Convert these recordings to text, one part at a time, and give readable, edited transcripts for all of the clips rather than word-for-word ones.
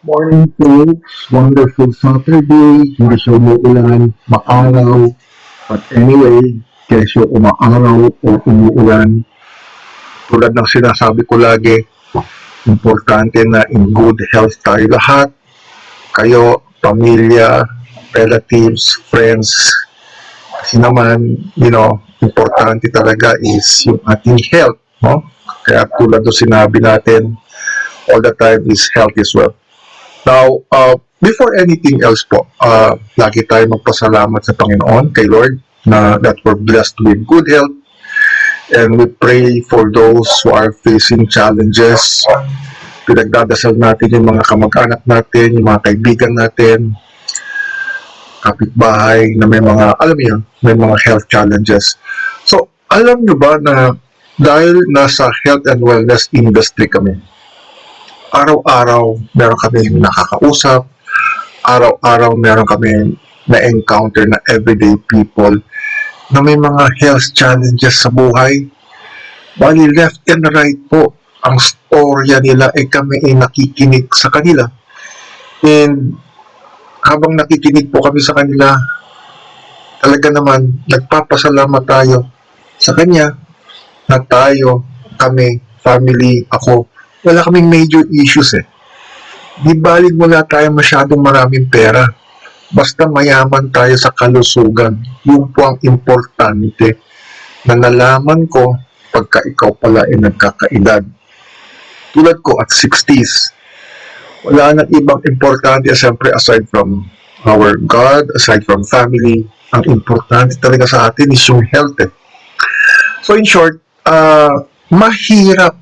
Morning folks, wonderful Saturday, hindi siya umuulan, maaraw, but anyway, kesyo umaaraw o umuulan, tulad ng sinasabi ko lagi, importante na in good health tayo lahat, kayo, pamilya, relatives, friends, kasi naman, importante talaga is yung ating health, no? Kaya tulad ng sinabi natin, all the time is health as well. Now, before anything else po, lagi tayo magpasalamat sa Panginoon, kay Lord, na that we're blessed with good health. And we pray for those who are facing challenges. Pinagdadasal natin yung mga kamag-anak natin, yung mga kaibigan natin, kapitbahay, na may mga, alam mo yun, may mga health challenges. So, alam nyo ba na dahil nasa health and wellness industry kami, araw-araw meron kami nakakausap, araw-araw meron kami na-encounter na everyday people na may mga health challenges sa buhay. Bali, left and right po, ang storya nila ay kami ay nakikinig sa kanila. And habang nakikinig po kami sa kanila, talaga naman, nagpapasalamat tayo sa kanya na tayo, kami, family, ako, wala kaming major issues eh. Di baling wala tayo masyadong maraming pera. Basta mayaman tayo sa kalusugan. Yun po ang importante na nalaman ko pagka ikaw pala ay nagkakaedad. Tulad ko at 60s, wala nang ibang importante siyempre aside from our God, aside from family. Ang importante talaga sa atin is yung health eh. So in short, mahirap,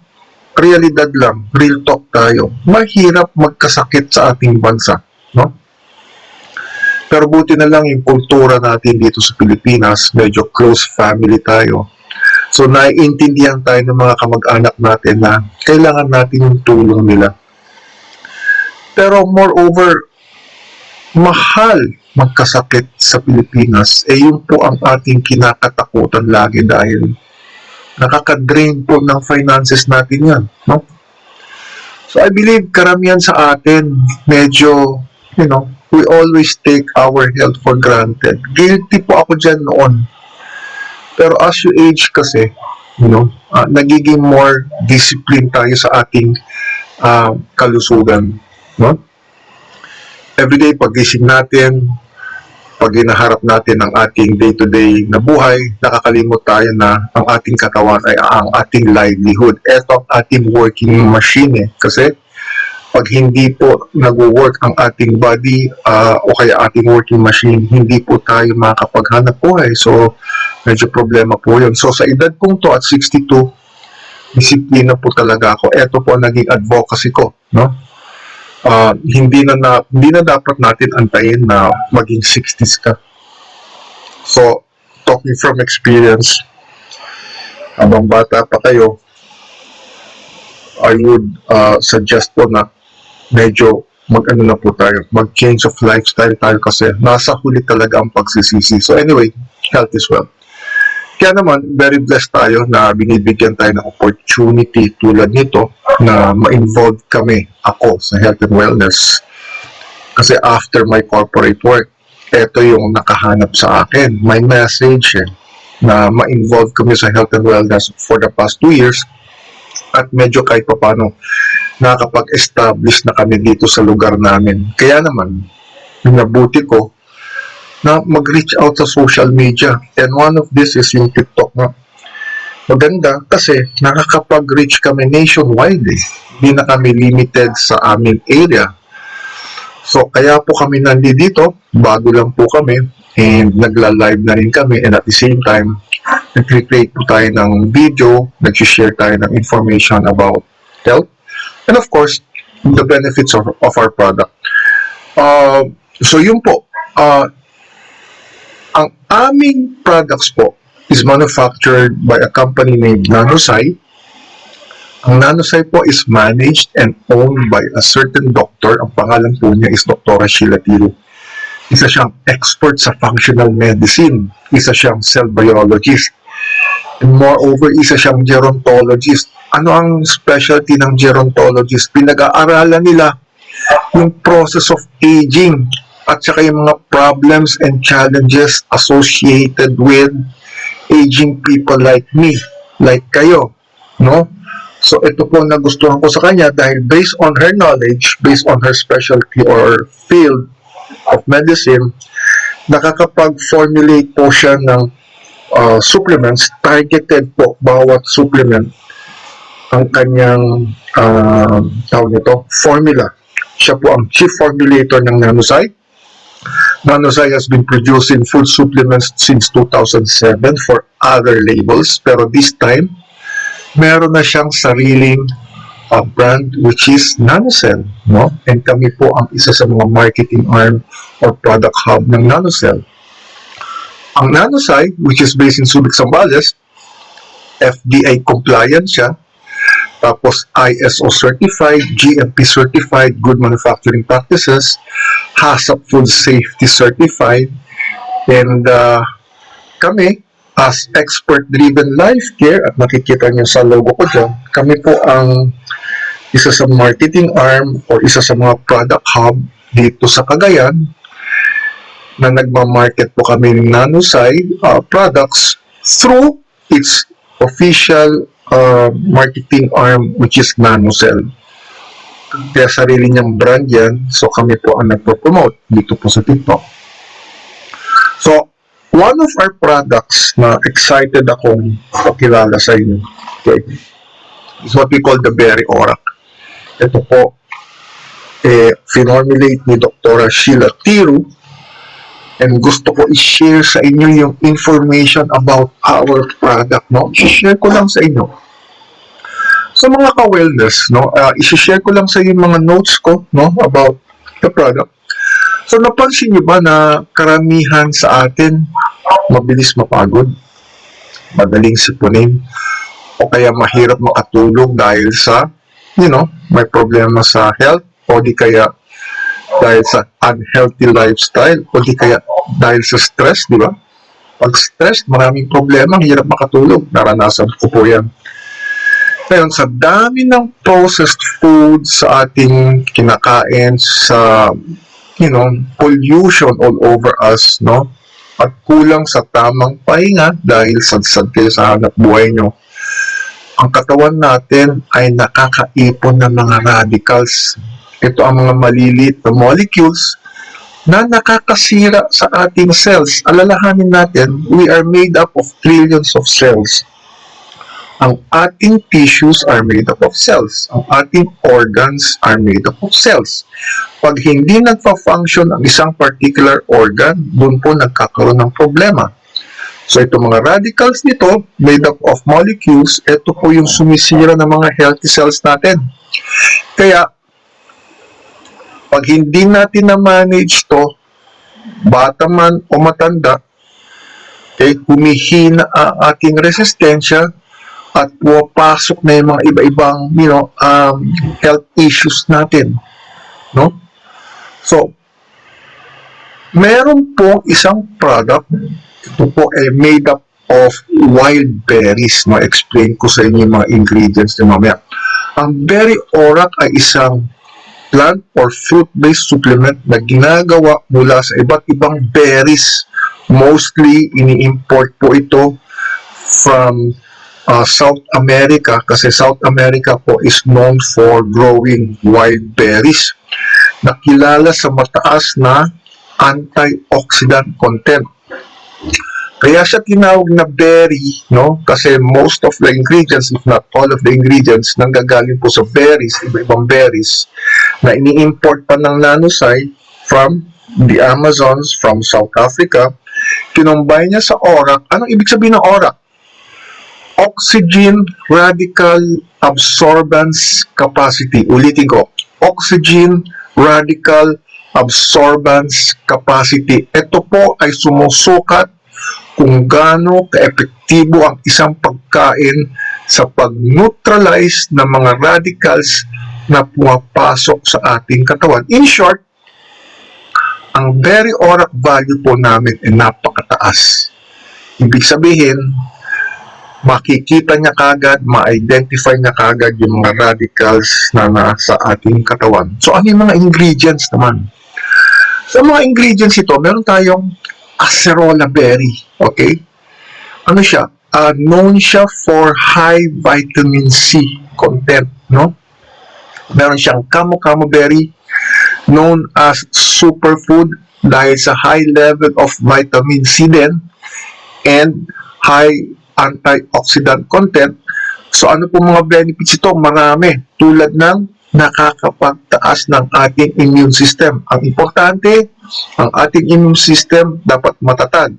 realidad lang, real talk tayo, mahirap magkasakit sa ating bansa, no? Pero buti na lang yung kultura natin dito sa Pilipinas, medyo close family tayo. So naiintindihan tayo ng mga kamag-anak natin na kailangan natin yung tulong nila. Pero moreover, mahal magkasakit sa Pilipinas, yun po ang ating kinakatakutan lagi dahil nakaka-drain po ng finances natin yan, no? So I believe karamihan sa atin, medyo, we always take our health for granted. Guilty po ako dyan noon. Pero as you age kasi, nagiging more discipline tayo sa ating kalusugan, no? Everyday, pagising natin, pag hinaharap natin ang ating day-to-day na buhay, nakakalimot tayo na ang ating katawan ay ang ating livelihood. Ito ang ating working machine eh. Kasi pag hindi po nag-work ang ating body o kaya ating working machine, hindi po tayo makakapaghanap buhay. So, medyo problema po yun. So, sa edad kong to at 62, disiplina po talaga ako. Ito po ang naging advocacy ko, no? Hindi na dapat natin antayin na maging 60s ka. So, talking from experience, habang bata pa kayo, I would suggest po na medyo na po tayo, mag-change of lifestyle tayo kasi nasa huli talaga ang pagsisisi. So anyway, health is wealth. Kaya naman, very blessed tayo na binibigyan tayo ng opportunity tulad nito na ma-involve kami, ako, sa health and wellness. Kasi after my corporate work, ito yung nakahanap sa akin. My message na ma-involve kami sa health and wellness for the past 2 years at medyo kahit papano nakakapag-establish na kami dito sa lugar namin. Kaya naman, nabuti ko na mag-reach out sa social media. And one of this is yung TikTok na maganda kasi nakakapag-reach kami nationwide eh. Hindi na kami limited sa aming area. So, kaya po kami nandito, bago lang po kami, and nagla-live na rin kami, and at the same time, nag-create po tayo ng video, nag-share tayo ng information about health, and of course, the benefits of our product. So, yun po, ang aming products po is manufactured by a company named Nanosci. Ang Nanosci po is managed and owned by a certain doctor. Ang pangalan po niya is Dr. Sheila Tiro. Isa siyang expert sa functional medicine. Isa siyang cell biologist. And moreover, isa siyang gerontologist. Ano ang specialty ng gerontologist? Pinag-aaralan nila yung process of aging at saka yung mga problems and challenges associated with aging people like me, like kayo, no? So ito po nagustuhan ko sa kanya dahil based on her knowledge, based on her specialty or field of medicine, nakakapag-formulate po siya ng supplements, targeted po bawat supplement ang kanyang tawag nito, formula. Siya po ang chief formulator ng Nanosci. Nanosci has been producing food supplements since 2007 for other labels, pero this time, meron na siyang sariling brand which is Nanocell, no? And kami po ang isa sa mga marketing arm or product hub ng Nanocell. Ang Nanosci, which is based in Subic, Zambales, FDA compliant siya, tapos ISO certified, GMP certified, good manufacturing practices, HACCP food safety certified, and kami, as expert-driven life care, at nakikita niyo sa logo ko dyan, kami po ang isa sa marketing arm o isa sa mga product hub dito sa Cagayan na nagmamarket po kami ng Nanosci products through its official marketing arm which is Nanocell. Kaya sarili niyang brand yan, so kami po ang nagpo-promote dito po sa TikTok. So, one of our products na excited akong pakilala sa inyo, okay, is what we call the Berry Orac. Ito po, finormulate ni Dr. Sheila Tiru, and gusto ko i-share sa inyo yung information about our product, no? I-share ko lang sa inyo. Sa mga ka-wellness, no? I-share ko lang sa inyo yung mga notes ko, no? About the product. So, napansin niyo ba na karamihan sa atin mabilis mapagod, madaling sipunin, o kaya mahirap makatulog dahil sa, may problema sa health, o di kaya dahil sa unhealthy lifestyle, o di kaya dahil sa stress, di ba? Pag stress, maraming problema, hirap makatulog. Naranasan ko po yan. Ngayon, sa dami ng processed food sa ating kinakain, sa, pollution all over us, no? At kulang sa tamang pahinga dahil sadsad kayo sa hanap buhay nyo, ang katawan natin ay nakakaipon ng mga radicals. Ito ang mga maliliit na molecules na nakakasira sa ating cells. Alalahanin natin, we are made up of trillions of cells. Ang ating tissues are made up of cells. Ang ating organs are made up of cells. Pag hindi nagpa-function ang isang particular organ, doon po nagkakaroon ng problema. So, itong mga radicals nito, made up of molecules, ito po yung sumisira ng mga healthy cells natin. Kaya, pag hindi natin na-manage to, bata man o matanda, humihina ang ating resistensya at pumapasok na yung mga iba-ibang, health issues natin. No? So, meron po isang product, ito po ay made up of wild berries. Ma-explain ko sa inyo yung mga ingredients na mamaya. Ang Berry Orac ay isang plant or fruit-based supplement na ginagawa mula sa iba't ibang berries. Mostly, ini-import po ito from South America kasi South America po is known for growing wild berries. Nakilala sa mataas na antioxidant content. Kaya siya tinawag na berry, no? Kasi most of the ingredients, if not all of the ingredients, nanggagaling po sa berries, iba-ibang berries, na ini-import pa ng Nanosci from the Amazons, from South Africa. Kinumbay niya sa Orac. Anong ibig sabihin ng Orac? Oxygen Radical Absorbance Capacity. Ulitin ko. Oxygen Radical Absorbance Capacity. Ito po ay sumusukat kung gaano ka-epektibo ang isang pagkain sa pag-neutralize ng mga radicals na pumapasok sa ating katawan. In short, ang Berry Orac value po namin ay napakataas. Ibig sabihin, makikita niya kagad, ma-identify niya kagad yung mga radicals na nasa ating katawan. So, ano yung mga ingredients naman? Sa mga ingredients ito, meron tayong acerola berry. Okay? Ano siya? Known siya for high vitamin C content, no? Meron siyang camu berry, known as superfood dahil sa high level of vitamin C din and high antioxidant content. So ano po mga benefits ito? Marami. Tulad ng nakakapagtaas ng ating immune system. Ang importante, ang ating immune system dapat matatag.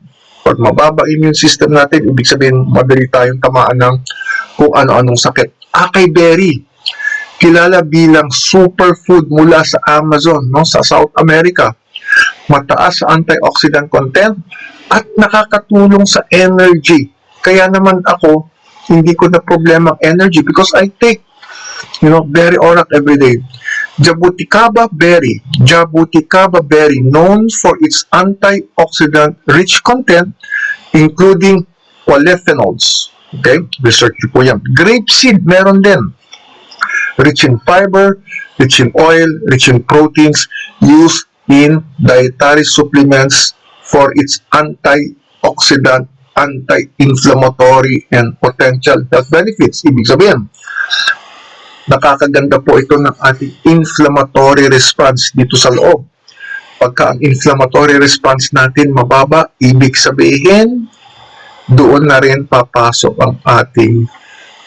Pag mababa immune system natin, ibig sabihin madali tayong tamaan ng kung ano-anong sakit. Acai berry, kilala bilang superfood mula sa Amazon, no, sa South America. Mataas sa antioxidant content at nakakatulong sa energy. Kaya naman ako, hindi ko na problema ang energy because I take, berry orac every day. Jabuticaba berry, known for its antioxidant-rich content, including polyphenols. Okay? Research po yan. Grapeseed, meron din. Rich in fiber, rich in oil, rich in proteins, used in dietary supplements for its antioxidant, anti-inflammatory, and potential health benefits. Ibig sabihin, nakakaganda po ito ng ating inflammatory response dito sa loob. Pagka ang inflammatory response natin mababa, ibig sabihin, doon na rin papasok ang ating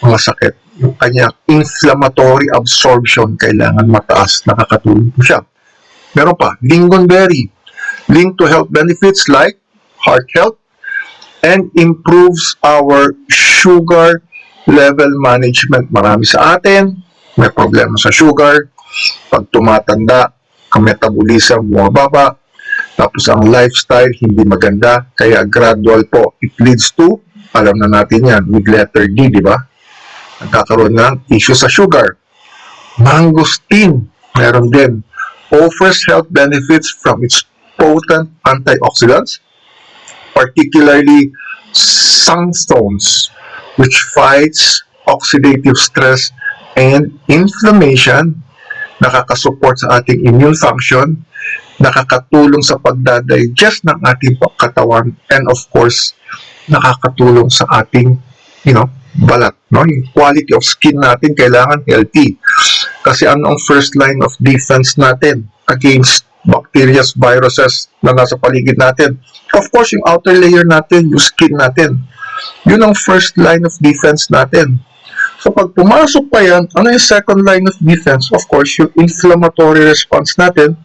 mga sakit. Yung kanyang inflammatory absorption kailangan mataas, nakakatulong po siya. Meron pa, lingonberry, linked to health benefits like heart health, and improves our sugar level management. Marami sa atin, may problema sa sugar. Pag tumatanda, ang metabolism bumababa. Tapos ang lifestyle, hindi maganda. Kaya gradual po, it leads to, alam na natin yan, with letter D, di ba? Nagkakaroon ng issue sa sugar. Mangosteen, meron din. Offers health benefits from its potent antioxidants, particularly sunstones, which fights oxidative stress and inflammation, nakakasupport sa ating immune function, nakakatulong sa pagdadigest ng ating katawan, and of course, nakakatulong sa ating, balat. No? Yung quality of skin natin kailangan healthy. Kasi ano ang first line of defense natin against bacteria, viruses na nasa paligid natin? Of course, yung outer layer natin, yung skin natin. Yun ang first line of defense natin. So, pag pumasok pa yan, ano yung second line of defense? Of course, yung inflammatory response natin,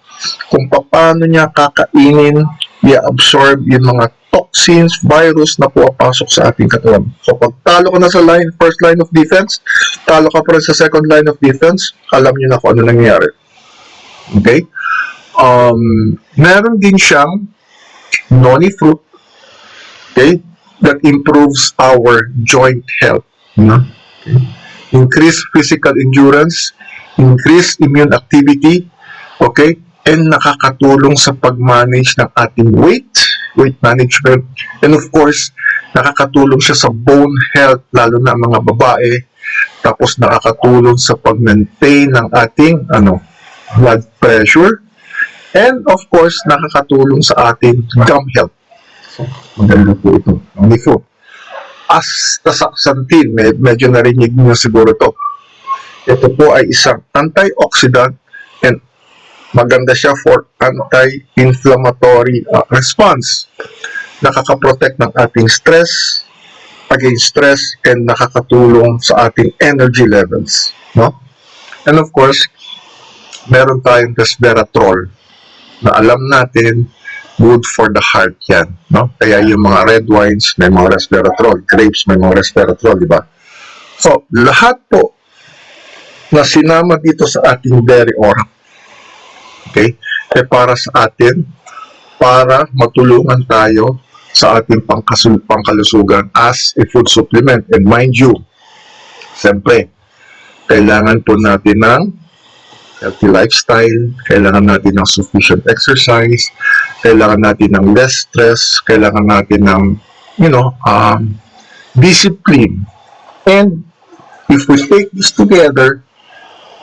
kung paano niya kakainin, i-absorb yung mga toxins, virus na pumapasok sa ating katawan. So, pag talo ka na sa first line of defense, talo ka pa rin sa second line of defense, alam niyo na kung ano nangyayari. Okay? Meron din siyang noni fruit, okay, that improves our joint health. Okay. Increase physical endurance, increase immune activity, okay, and nakakatulong sa pag-manage ng ating weight management, and of course, nakakatulong siya sa bone health, lalo na mga babae, tapos nakakatulong sa pag-maintain ng ating blood pressure, and of course, nakakatulong sa ating gum health. So, maganda po ito. Ang fruit. Astaxanthin, medyo narinig niyo siguro ito. Ito po ay isang antioxidant and maganda siya for anti-inflammatory response. Nakaka-protect ng ating stress, against stress, and nakakatulong sa ating energy levels. No? And of course, meron tayong resveratrol na alam natin good for the heart yan. No? Kaya yung mga red wines may mga resveratrol, grapes may mga resveratrol, di ba? So, lahat po na sinama dito sa ating berry orac, okay, ay para sa atin, para matulungan tayo sa ating pangkalusugan as a food supplement. And mind you, siyempre, kailangan po natin ng healthy lifestyle, kailangan natin ng sufficient exercise, kailangan natin ng less stress, kailangan natin ng, discipline. And if we take this together,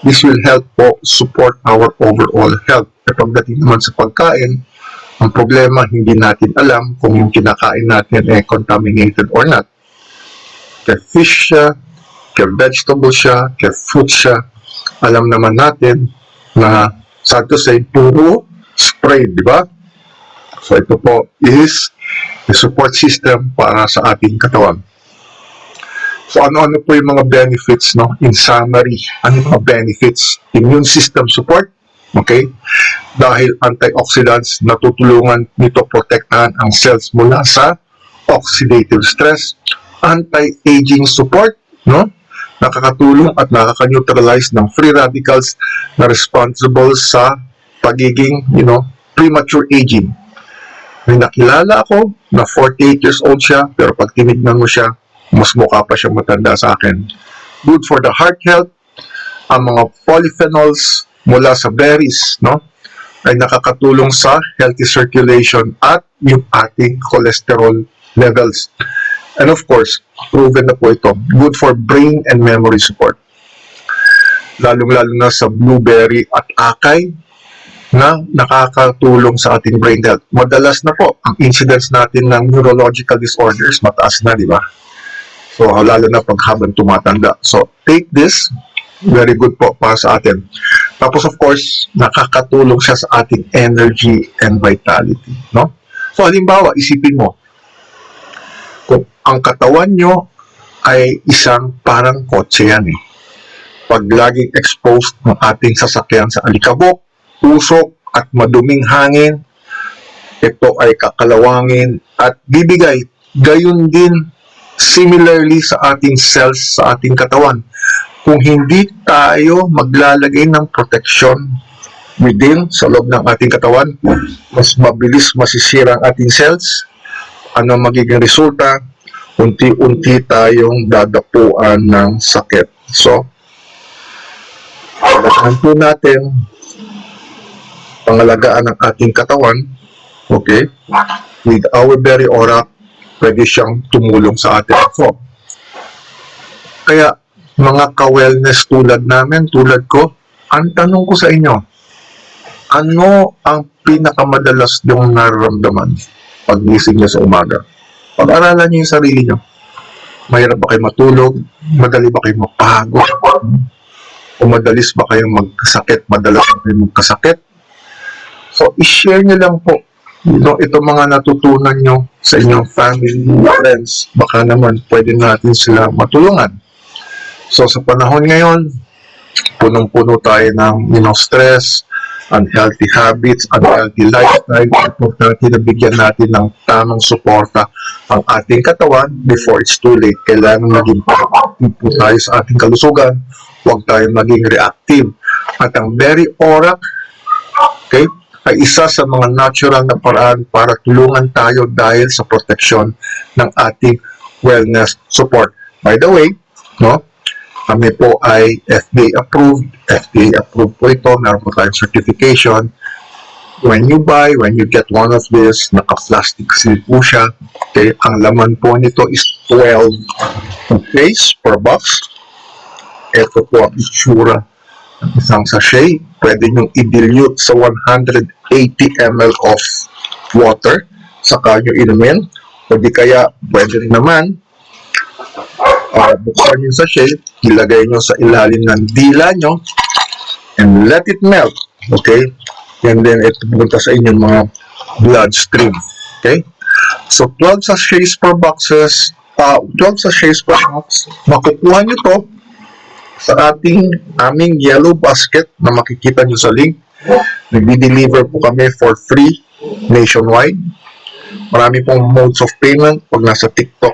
this will help po support our overall health. E pagdating naman sa pagkain, ang problema, hindi natin alam kung yung kinakain natin ay contaminated or not. Kaya fish siya, kaya vegetable siya, kaya fruit siya, alam naman natin na sad to say, puro spray, di ba? So ito po is the support system para sa ating katawan. So ano-ano po yung mga benefits, no? In summary, ano yung mga benefits? Immune system support, okay? Dahil antioxidants, natutulungan nito protektahan ang cells mula sa oxidative stress. Anti-aging support, no? Nakakatulong at nakaka-neutralize ng free radicals na responsible sa pagiging, premature aging. May nakilala ako na 48 years old siya, pero pag tinignan mo siya, mas mukha pa siya matanda sa akin. Good for the heart health, ang mga polyphenols mula sa berries, no? Ay nakakatulong sa healthy circulation at yung ating cholesterol levels. And of course, proven na po ito, good for brain and memory support. Lalong-lalo na sa blueberry at akay na nakakatulong sa ating brain health. Madalas na po, ang incidence natin ng neurological disorders, mataas na, di ba? So, lalo na pag habang tumatanda. So, take this, very good po para sa atin. Tapos, of course, nakakatulong siya sa ating energy and vitality, no? So, halimbawa, isipin mo, kung ang katawan nyo ay isang parang kotse yan eh. Pag laging exposed ng ating sasakyan sa alikabok, usok at maduming hangin, ito ay kakalawangin at bibigay. Gayon din, similarly sa ating cells, sa ating katawan. Kung hindi tayo maglalagay ng protection within, sa loob ng ating katawan, mas mabilis masisira ang ating cells. Ano magiging resulta? Unti-unti tayong dadapuan ng sakit. So, pagdating po natin pangalagaan ng ating katawan, okay, with our berry aura, pwede siyang tumulong sa atin. So, kaya, mga ka-wellness tulad namin, tulad ko, ang tanong ko sa inyo, ano ang pinakamadalas niyong nararamdaman pag gising niyo sa umaga? Pag-aralan niyo yung sarili niyo. Mahirap ba kayo matulog? Madali ba kayo mapagod? O madalas ba kayong magkasakit? Madalas ba kayong magkasakit? So, i-share niyo lang po ito mga natutunan nyo sa inyong family, friends. Baka naman pwede natin sila matulungan. So, sa panahon ngayon, punong-puno tayo ng stress, unhealthy habits, unhealthy lifestyle. Importante na bigyan natin ng tamang suporta ang ating katawan before it's too late. Kailangan maging proactive po tayo sa ating kalusugan. Huwag tayo maging reactive. At ang berry aura, okay, ay isa sa mga natural na paraan para tulungan tayo dahil sa proteksyon ng ating wellness support. By the way, no, kami po ay FDA approved. FDA approved po ito. Meron po tayong certification. When you get one of this, naka-plastic seal po siya. Okay, ang laman po nito is 12 days per box. Ito po ang itsura ng isang sachet. Pwede nyo i-dilute sa 180 ml of water. Saka nyo inumin. O di kaya, pwede rin naman, buksan yung sachet, ilagay nyo sa ilalim ng dila nyo, and let it melt. Okay? And then, ito pupunta sa inyong mga bloodstream. Okay? So, 12 sachets per boxes, 12 sachets per box, makukuha nyo to sa aming yellow basket na makikita nyo sa link. Nag-deliver po kami for free nationwide. Marami pong modes of payment. Pag nasa TikTok,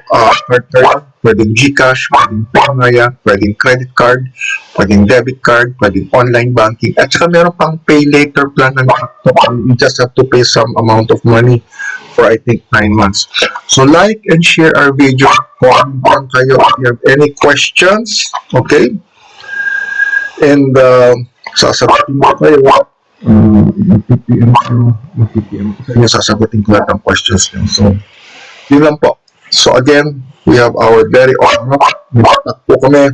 pwedeng GCash, pwedeng Paymaya, pwedeng credit card, pwedeng debit card, pwedeng online banking. At saka meron pang pay later plan ng TikTok. You just have to pay some amount of money for I think 9 months. So like and share our video. Kung kayo, if you have any questions, okay? And sasagutin mo kayo. PPM ko sa inyo, sasagutin ko lahat ng questions nyo. So, yun lang po. So again, we have our very own Magpatak po kami.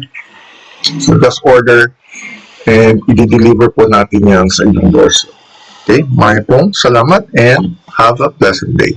So just order and i-deliver po natin yan sa inyong doorstep. Okay, maraming pong salamat and have a pleasant day.